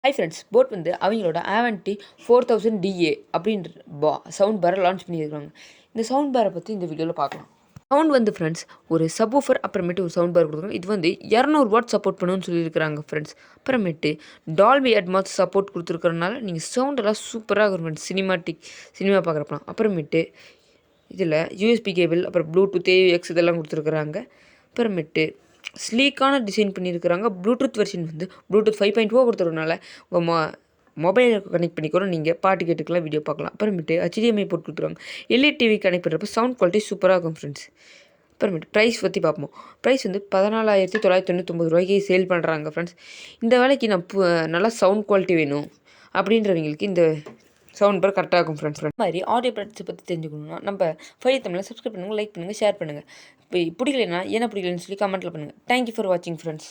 Hi friends, boat வந்து அவங்களோட ஆவன்டி 4000 DA அப்படின்ற சவுண்ட் பாரை லான்ச் பண்ணியிருக்காங்க. இந்த சவுண்ட் பாரை பற்றி இந்த வீடியோவில் பார்க்கலாம். சவுண்ட் வந்து ஃப்ரெண்ட்ஸ் ஒரு சப்வூஃபர் அப்புறமேட்டு ஒரு சவுண்ட் பார் கொடுக்குறாங்க. இது வந்து 200 வாட் சப்போர்ட் பண்ணுன்னு சொல்லியிருக்கிறாங்க ஃப்ரெண்ட்ஸ். அப்புறமேட்டு டால்பி அட்மாஸ் சப்போர்ட் கொடுத்துருக்கறனால நீங்கள் சவுண்டெல்லாம் சூப்பராக இருக்கும் ஃப்ரெண்ட்ஸ். சினிமா பார்க்குறப்பலாம். அப்புறமேட்டு இதில் யூஎஸ்பி கேபிள் அப்புறம் ப்ளூடூத் AUX இதெல்லாம் கொடுத்துருக்குறாங்க. அப்புறமேட்டு ஸ்லீக்கான டிசைன் பண்ணியிருக்கிறாங்க. ப்ளூடூத் வெர்ஷன் வந்து ப்ளூடூத் 5.0 கொடுத்துருக்கனால உங்கள் மொபைலில் கனெக்ட் பண்ணிக்கிறோம், நீங்கள் பாட்டு கேட்டுக்கலாம், வீடியோ பார்க்கலாம். அப்புறமேட்டு HDMI போட்டு கொடுத்துருவாங்க. LED டிவி கனெக்ட் பண்ணுறப்ப சவுண்ட் குவாலிட்டி சூப்பராக இருக்கும் ஃப்ரெண்ட்ஸ். அப்புறமேட்டு ப்ரைஸ் பற்றி பார்ப்போம். ப்ரைஸ் வந்து 14,999 ரூபாய்க்கு சேல் பண்ணுறாங்க ஃப்ரெண்ட்ஸ். இந்த வேலைக்கு நல்லா சவுண்ட் குவாலிட்டி வேணும் அப்படின்றவங்களுக்கு இந்த சவுண்ட் பார் கரெக்டாக இருக்கும் ஃப்ரெண்ட்ஸ். இந்த மாதிரி ஆடியோ ப்ராடக்ட்ஸை பற்றி தெரிஞ்சுக்கணும்னா நம்ம ஃபைல் தமிழில் சப்ஸ்கிரைப் பண்ணுங்கள், லைக் பண்ணுங்கள், ஷேர் பண்ணுங்கள். இப்போ பிடிக்கலன்னா என்ன பிடிக்கலன்னு சொல்லி கமெண்ட்டில் பண்ணுங்கள். தேங்க்யூ ஃபார் வாட்சிங் ஃப்ரெண்ட்ஸ்.